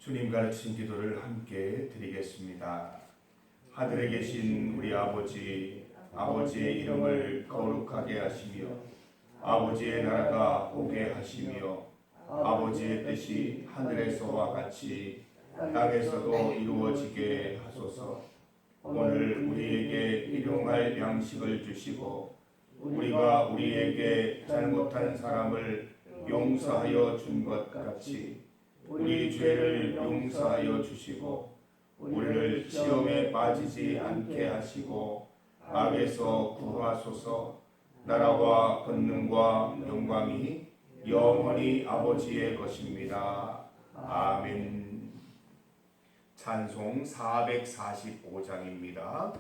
주님 가르친 기도를 함께 드리겠습니다. 하늘에 계신 우리 아버지, 아버지의 이름을 거룩하게 하시며 아버지의 나라가 오게 하시며 아버지의 뜻이 하늘에서와 같이 땅에서도 이루어지게 하소서. 오늘 우리에게 일용할 양식을 주시고 우리가 우리에게 잘못한 사람을 용서하여 준 것 같이 우리 죄를 용서하여 주시고 우리를 시험에 빠지지 않게 하시고 악에서 구하소서. 나라와 권능과 영광이 영원히 아버지의 것입니다. 아멘. 찬송 445장입니다.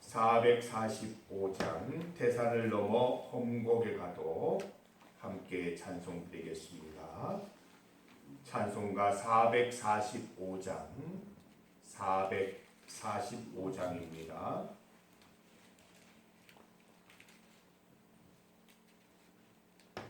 445장 태산을 넘어 험곡에 가도 함께 찬송 드리겠습니다. 찬송가 445장 445장입니다.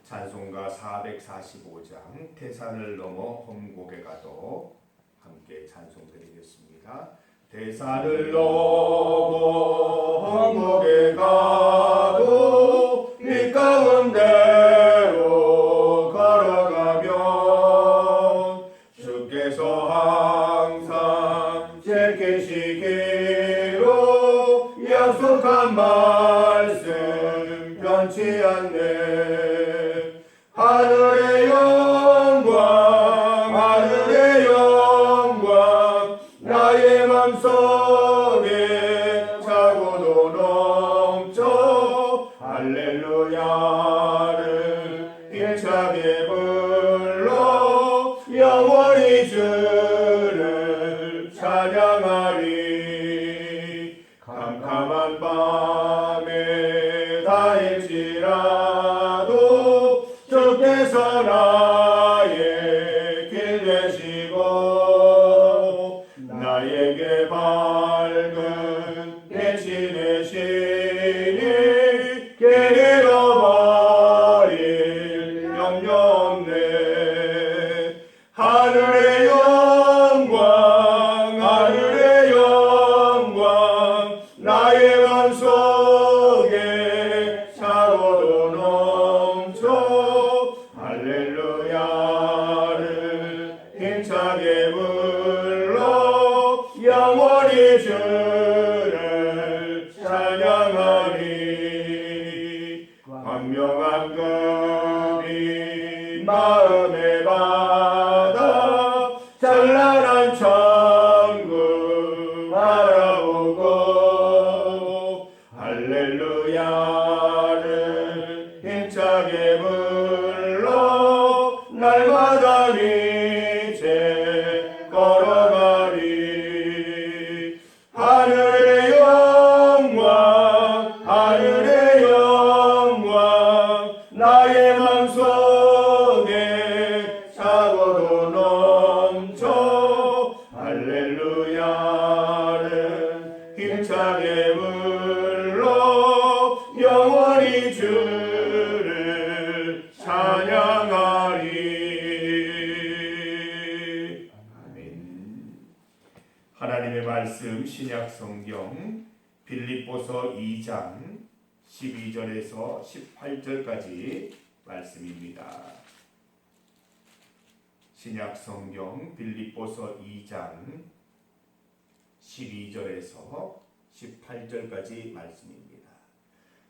찬송가 445장 태산을 넘어 험곡에 가도 함께 찬송드리겠습니다. 태산을 넘어 험곡에 가도 빛 가운데로 걸어가면 주께서 항상 제 계시기로 약속한 말씀 변치 않네. 하늘의 영광 하늘의 영광 나의 맘속에 차고도 넘쳐 할렐루야를 힘차게 불러 영원히 주를 찬양하리. 캄캄한 밤에 다일지라도 주께서 나의 길 되시고 나에게 밝은 빛이 되시니 길 잃어버릴 염려 없네. 하늘의 영광 하늘의 영광 나의 맘속에 차고도 넘쳐 할렐루야를 힘차게 불러 영원히 주를 찬양하리. 광명한 금이 마음에 받아 찬란한 천국 바라보고 할렐루야를 힘차게 불러 날마다 이제 걸어가리. 하늘의 영광 하늘의 영광 나의 맘속에 차고도 넘쳐 할렐루야를 힘차게 불러 영원히 주를 찬양하리. 아멘. 하나님의 말씀 신약성경 빌립보서 2장 12절에서 18절까지 말씀입니다. 신약성경 빌립보서 2장 12절에서 18절까지 말씀입니다.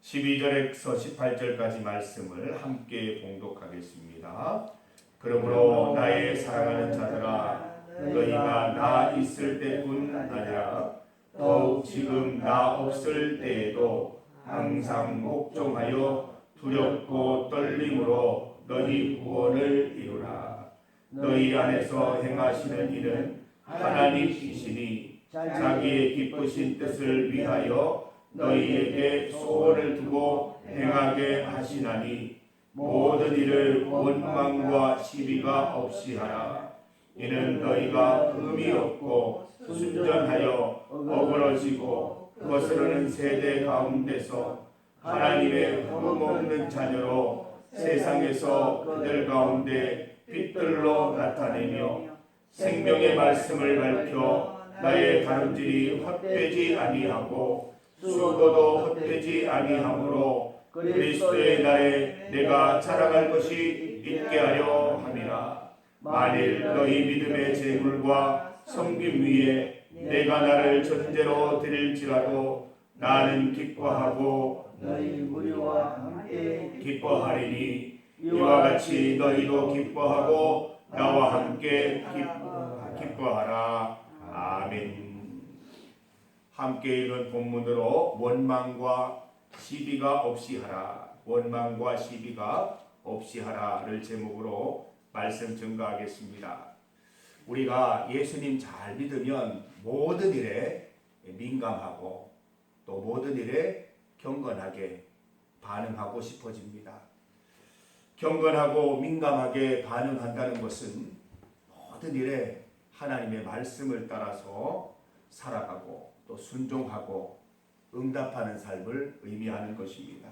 12절에서 18절까지 말씀을 함께 봉독하겠습니다. 그러므로 나의 사랑하는 자들아 너희가 나 있을 때뿐 아니라 더욱 지금 나 없을 때에도 항상 목종하여 두렵고 떨림으로 너희 구원을 이루라. 너희 안에서 행하시는 일은 하나님이시니 자기의 기쁘신 뜻을 위하여 너희에게 소원을 두고 행하게 하시나니 모든 일을 원망과 시비가 없이 하라. 이는 너희가 흠이 없고 순전하여 어그러지고 거스르는 세대 가운데서 하나님의 흠 없는 자녀로 세상에서 그들 가운데 빛들로 나타내며 생명의 말씀을 밝혀 나의 다름질이 헛되지 아니하고 수고도 헛되지 아니하므로 그리스도의 날에 내가 자랑할 것이 있게 하려 함이라. 만일 너희 믿음의 재물과 섬김 위에 내가 나를 전제로 드릴지라도 나는 기뻐하고 너희 무리와 함께 기뻐하리니 이와 같이 너희도 기뻐하고 나와 함께 기뻐하라. 아멘. 함께 읽은 본문으로 원망과 시비가 없이 하라, 원망과 시비가 없이 하라를 제목으로 말씀 증거하겠습니다. 우리가 예수님 잘 믿으면 모든 일에 민감하고 또 모든 일에 경건하게 반응하고 싶어집니다. 경건하고 민감하게 반응한다는 것은 모든 일에 하나님의 말씀을 따라서 살아가고 또 순종하고 응답하는 삶을 의미하는 것입니다.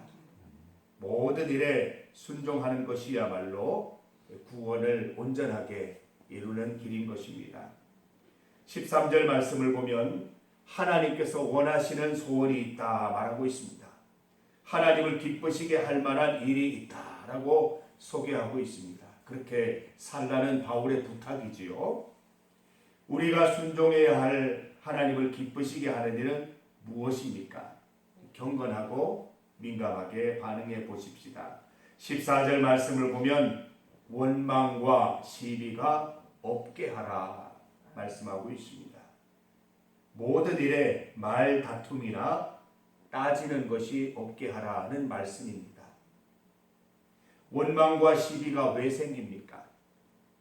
모든 일에 순종하는 것이야말로 구원을 온전하게 이루는 길인 것입니다. 13절 말씀을 보면 하나님께서 원하시는 소원이 있다 말하고 있습니다. 하나님을 기쁘시게 할 만한 일이 있다라고 소개하고 있습니다. 그렇게 살라는 바울의 부탁이지요. 우리가 순종해야 할 하나님을 기쁘시게 하는 일은 무엇입니까? 경건하고 민감하게 반응해 보십시다. 14절 말씀을 보면 원망과 시비가 없게 하라 말씀하고 있습니다. 모든 일에 말 다툼이나 따지는 것이 없게 하라는 말씀입니다. 원망과 시비가 왜 생깁니까?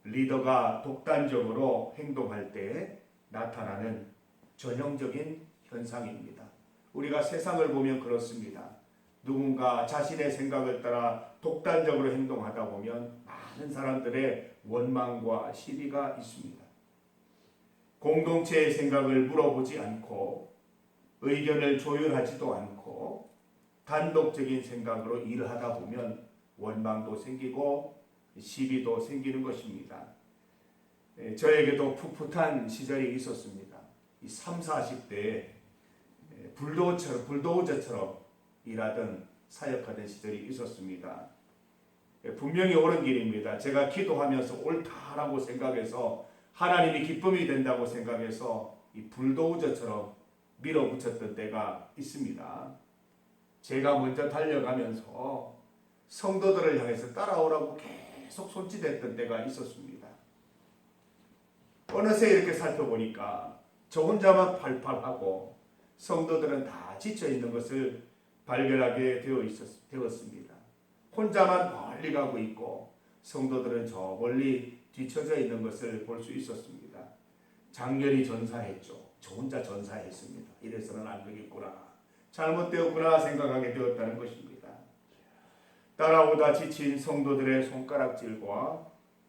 리더가 독단적으로 행동할 때 나타나는 전형적인 현상입니다. 우리가 세상을 보면 그렇습니다. 누군가 자신의 생각을 따라 독단적으로 행동하다 보면 많은 사람들의 원망과 시비가 있습니다. 공동체의 생각을 물어보지 않고 의견을 조율하지도 않고 단독적인 생각으로 일을 하다 보면 원망도 생기고 시비도 생기는 것입니다. 저에게도 풋풋한 시절이 있었습니다. 30, 40대에 불도저처럼 일하던 사역하던 시절이 있었습니다. 분명히 옳은 길입니다. 제가 기도하면서 옳다라고 생각해서 하나님이 기쁨이 된다고 생각해서 이 불도저처럼 밀어붙였던 때가 있습니다. 제가 먼저 달려가면서 성도들을 향해서 따라오라고 계속 손짓했던 때가 있었습니다. 어느새 이렇게 살펴보니까 저 혼자만 팔팔하고 성도들은 다 지쳐있는 것을 발견하게 되었습니다. 혼자만 멀리 가고 있고 성도들은 저 멀리 뒤처져 있는 것을 볼 수 있었습니다. 장렬히 전사했죠. 저 혼자 전사했습니다. 이래서는 안 되겠구나. 잘못되었구나 생각하게 되었다는 것입니다. 따라오다 지친 성도들의 손가락질과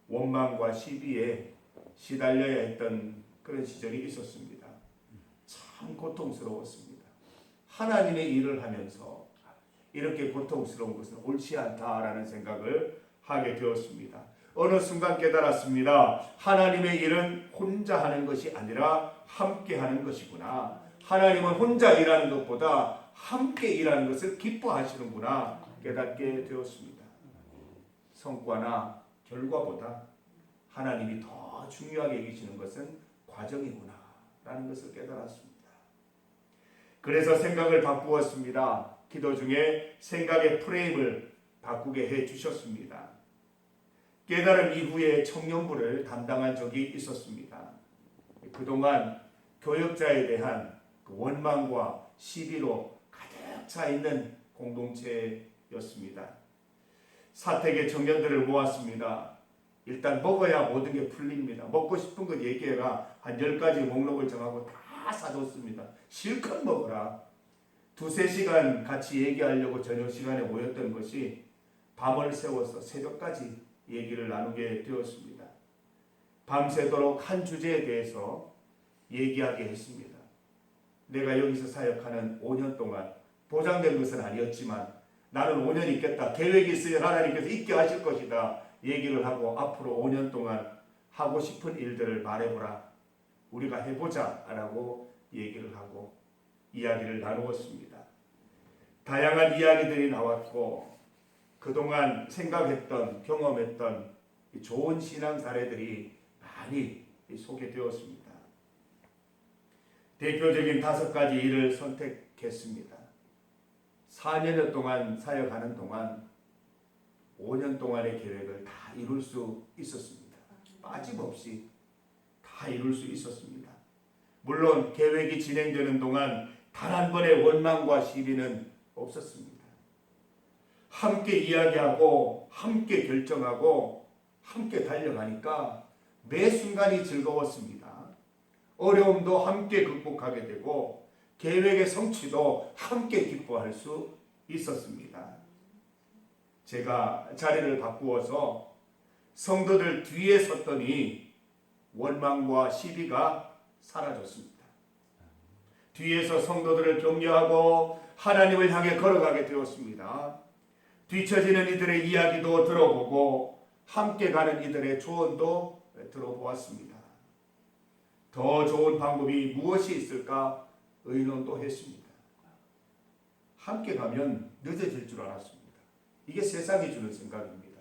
원망과 시비에 시달려야 했던 그런 시절이 있었습니다. 참 고통스러웠습니다. 하나님의 일을 하면서 이렇게 고통스러운 것은 옳지 않다라는 생각을 하게 되었습니다. 어느 순간 깨달았습니다. 하나님의 일은 혼자 하는 것이 아니라 함께 하는 것이구나. 하나님은 혼자 일하는 것보다 함께 일하는 것을 기뻐하시는구나 깨닫게 되었습니다. 성과나 결과보다 하나님이 더 중요하게 여기시는 것은 과정이구나 라는 것을 깨달았습니다. 그래서 생각을 바꾸었습니다. 기도 중에 생각의 프레임을 바꾸게 해 주셨습니다. 깨달음 이후에 청년부를 담당한 적이 있었습니다. 그동안 교역자에 대한 원망과 시비로 가득 차 있는 공동체였습니다. 사택의 청년들을 모았습니다. 일단 먹어야 모든 게 풀립니다. 먹고 싶은 것 얘기해라. 한 10가지 목록을 정하고 다 사줬습니다. 실컷 먹어라. 2-3시간 같이 얘기하려고 저녁 시간에 모였던 것이 밤을 새워서 새벽까지 얘기를 나누게 되었습니다. 밤새도록 한 주제에 대해서 얘기하게 했습니다. 내가 여기서 사역하는 5년 동안 보장된 것은 아니었지만 나는 5년 있겠다. 계획이 있으면 하나님께서 있게 하실 것이다. 얘기를 하고 앞으로 5년 동안 하고 싶은 일들을 말해보라. 우리가 해보자 라고 얘기를 하고 이야기를 나누었습니다. 다양한 이야기들이 나왔고 그동안 생각했던 경험했던 좋은 신앙 사례들이 많이 소개되었습니다. 대표적인 5가지 일을 선택했습니다. 4년여 동안 사역하는 동안 5년 동안의 계획을 다 이룰 수 있었습니다. 빠짐없이 다 이룰 수 있었습니다. 물론 계획이 진행되는 동안 단 한 번의 원망과 시비는 없었습니다. 함께 이야기하고 함께 결정하고 함께 달려가니까 매 순간이 즐거웠습니다. 어려움도 함께 극복하게 되고 계획의 성취도 함께 기뻐할 수 있었습니다. 제가 자리를 바꾸어서 성도들 뒤에 섰더니 원망과 시비가 사라졌습니다. 뒤에서 성도들을 격려하고 하나님을 향해 걸어가게 되었습니다. 뒤처지는 이들의 이야기도 들어보고 함께 가는 이들의 조언도 들어보았습니다. 더 좋은 방법이 무엇이 있을까 의논도 했습니다. 함께 가면 늦어질 줄 알았습니다. 이게 세상이 주는 생각입니다.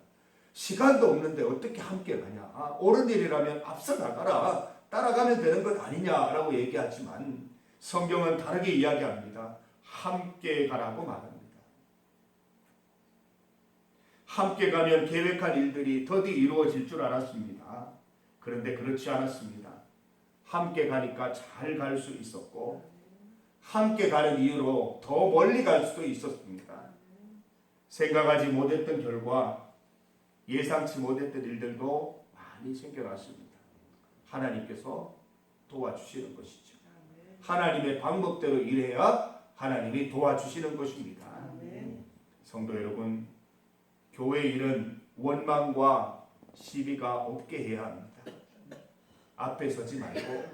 시간도 없는데 어떻게 함께 가냐. 옳은 일이라면 앞서 나가라. 따라가면 되는 것 아니냐라고 얘기하지만 성경은 다르게 이야기합니다. 함께 가라고 말합니다. 함께 가면 계획한 일들이 더디 이루어질 줄 알았습니다. 그런데 그렇지 않았습니다. 함께 가니까 잘 갈 수 있었고 함께 가는 이유로 더 멀리 갈 수도 있었습니다. 생각하지 못했던 결과 예상치 못했던 일들도 많이 생겨났습니다. 하나님께서 도와주시는 것이죠. 하나님의 방법대로 일해야 하나님이 도와주시는 것입니다. 성도 여러분, 교회 일은 원망과 시비가 없게 해야 합니다. 앞에 서지 말고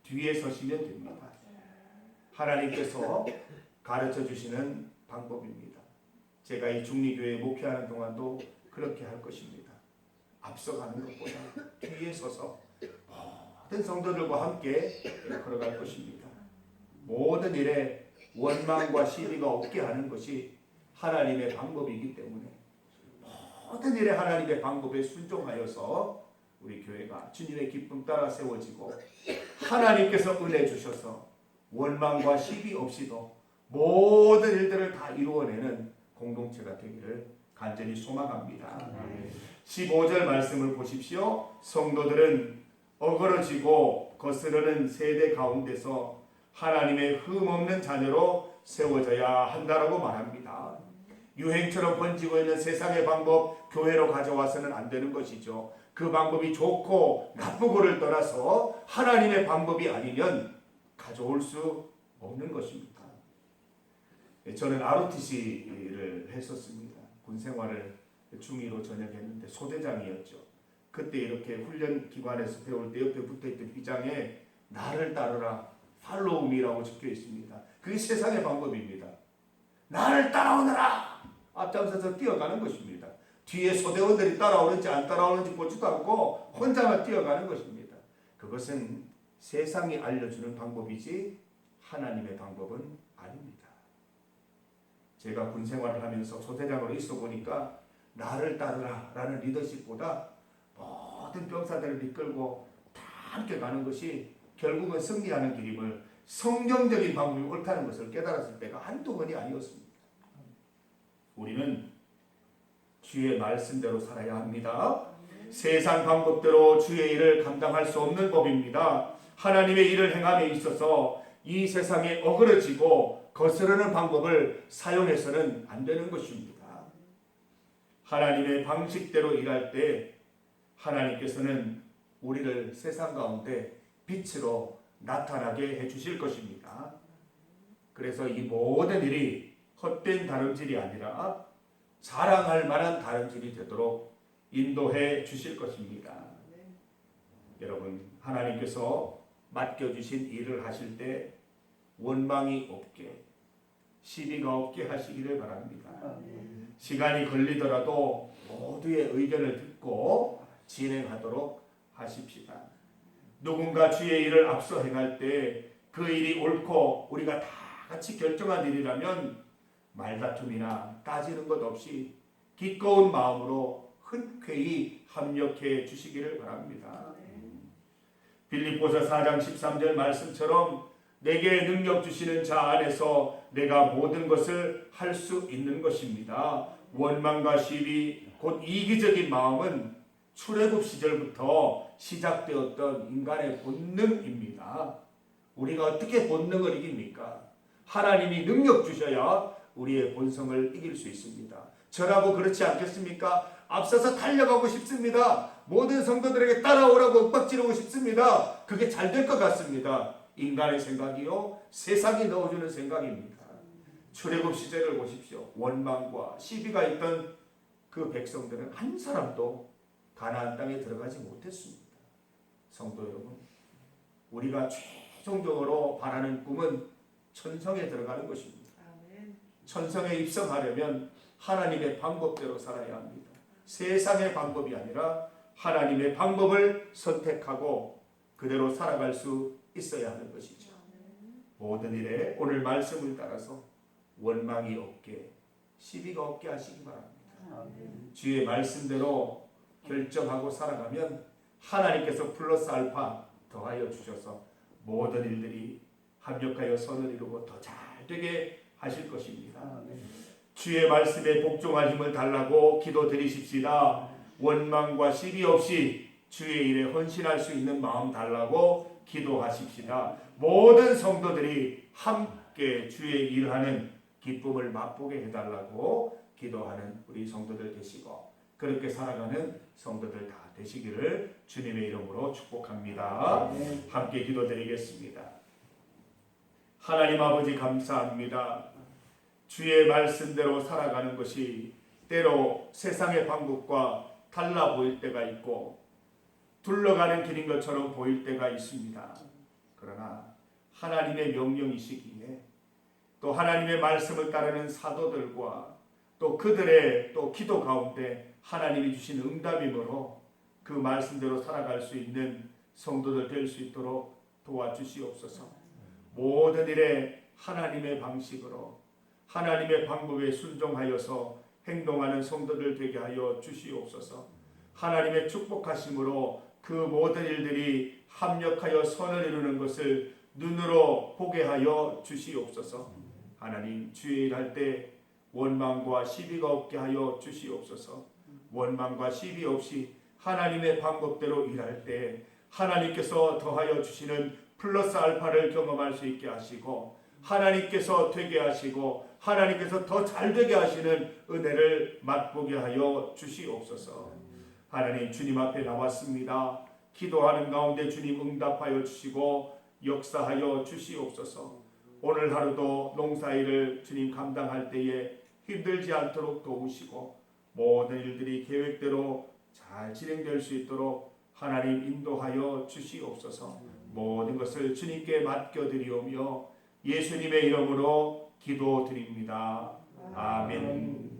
뒤에 서시면 됩니다. 하나님께서 가르쳐 주시는 방법입니다. 제가 이 중리교회에 목회하는 동안도 그렇게 할 것입니다. 앞서가는 것보다 뒤에 서서 모든 성도들과 함께 걸어갈 것입니다. 모든 일에 원망과 시비가 없게 하는 것이 하나님의 방법이기 때문에 모든 일에 하나님의 방법에 순종하여서 우리 교회가 주님의 기쁨 따라 세워지고 하나님께서 은혜 주셔서 원망과 시비 없이도 모든 일들을 다 이루어내는 공동체가 되기를 간절히 소망합니다. 15절 말씀을 보십시오. 성도들은 어그러지고 거스르는 세대 가운데서 하나님의 흠없는 자녀로 세워져야 한다라고 말합니다. 유행처럼 번지고 있는 세상의 방법 교회로 가져와서는 안 되는 것이죠. 그 방법이 좋고 나쁘고를 떠나서 하나님의 방법이 아니면 가져올 수 없는 것입니다. 저는 ROTC를 했었습니다. 군 생활을 중2로 전역했는데 소대장이었죠. 그때 이렇게 훈련 기관에서 배울 때 옆에 붙어있던 휘장에 나를 따르라 팔로우 미라고 적혀 있습니다. 그게 세상의 방법입니다. 나를 따라오너라 앞장서서 뛰어가는 것입니다. 뒤에 소대원들이 따라오는지 안 따라오는지 보지도 않고 혼자만 뛰어가는 것입니다. 그것은 세상이 알려주는 방법이지 하나님의 방법은 아닙니다. 제가 군 생활을 하면서 소대장으로 있어 보니까 나를 따르라 라는 리더십보다 모든 병사들을 이끌고 다 함께 가는 것이 결국은 승리하는 길임을 성경적인 방법이 옳다는 것을 깨달았을 때가 한두 번이 아니었습니다. 우리는 주의 말씀대로 살아야 합니다. 세상 방법대로 주의 일을 감당할 수 없는 법입니다. 하나님의 일을 행함에 있어서 이 세상에 어그러지고 거스르는 방법을 사용해서는 안 되는 것입니다. 하나님의 방식대로 일할 때 하나님께서는 우리를 세상 가운데 빛으로 나타나게 해주실 것입니다. 그래서 이 모든 일이 헛된 다름질이 아니라 자랑할 만한 다름질이 되도록 인도해 주실 것입니다. 여러분, 하나님께서 맡겨주신 일을 하실 때 원망이 없게 시비가 없게 하시기를 바랍니다. 시간이 걸리더라도 모두의 의견을 듣고 진행하도록 하십시다. 누군가 주의 일을 앞서 행할 때 그 일이 옳고 우리가 다 같이 결정한 일이라면 말다툼이나 따지는 것 없이 기꺼운 마음으로 흔쾌히 합력해 주시기를 바랍니다. 빌립보서 4장 13절 말씀처럼 내게 능력 주시는 자 안에서 내가 모든 것을 할 수 있는 것입니다. 원망과 시비 곧 이기적인 마음은 출애굽 시절부터 시작되었던 인간의 본능입니다. 우리가 어떻게 본능을 이깁니까? 하나님이 능력 주셔야 우리의 본성을 이길 수 있습니다. 저라고 그렇지 않겠습니까? 앞서서 달려가고 싶습니다. 모든 성도들에게 따라오라고 윽박지르고 싶습니다. 그게 잘 될 것 같습니다. 인간의 생각이요, 세상이 넣어주는 생각입니다. 출애굽 시절을 보십시오. 원망과 시비가 있던 그 백성들은 한 사람도 가나안 땅에 들어가지 못했습니다. 성도 여러분, 우리가 최종적으로 바라는 꿈은 천성에 들어가는 것입니다. 천성에 입성하려면 하나님의 방법대로 살아야 합니다. 세상의 방법이 아니라 하나님의 방법을 선택하고 그대로 살아갈 수 있어야 하는 것이죠. 모든 일에 오늘 말씀을 따라서 원망이 없게, 시비가 없게 하시기 바랍니다. 주의 말씀대로 결정하고 살아가면 하나님께서 플러스 알파 더하여 주셔서 모든 일들이 합력하여 선을 이루고 더 잘되게 하실 것입니다. 주의 말씀에 복종할 힘을 달라고 기도드리십시다. 원망과 시비 없이 주의 일에 헌신할 수 있는 마음 달라고 기도하십시다. 모든 성도들이 함께 주의 일하는 기쁨을 맛보게 해달라고 기도하는 우리 성도들 되시고 그렇게 살아가는 성도들 다 되시기를 주님의 이름으로 축복합니다. 함께 기도드리겠습니다. 하나님 아버지 감사합니다. 주의 말씀대로 살아가는 것이 때로 세상의 방법과 달라 보일 때가 있고 둘러가는 길인 것처럼 보일 때가 있습니다. 그러나 하나님의 명령이시기에 또 하나님의 말씀을 따르는 사도들과 또 그들의 또 기도 가운데 하나님이 주신 응답이므로 그 말씀대로 살아갈 수 있는 성도들 될 수 있도록 도와주시옵소서. 모든 일에 하나님의 방식으로 하나님의 방법에 순종하여서 행동하는 성도들 되게 하여 주시옵소서. 하나님의 축복하심으로 그 모든 일들이 합력하여 선을 이루는 것을 눈으로 보게 하여 주시옵소서. 하나님 주의 일할 때 원망과 시비가 없게 하여 주시옵소서. 원망과 시비 없이 하나님의 방법대로 일할 때 하나님께서 더하여 주시는 플러스 알파를 경험할 수 있게 하시고 하나님께서 되게 하시고 하나님께서 더 잘되게 하시는 은혜를 맛보게 하여 주시옵소서. 하나님 주님 앞에 나왔습니다. 기도하는 가운데 주님 응답하여 주시고 역사하여 주시옵소서. 오늘 하루도 농사일을 주님 감당할 때에 힘들지 않도록 도우시고 모든 일들이 계획대로 잘 진행될 수 있도록 하나님 인도하여 주시옵소서. 모든 것을 주님께 맡겨드리오며 예수님의 이름으로 기도드립니다. 아멘.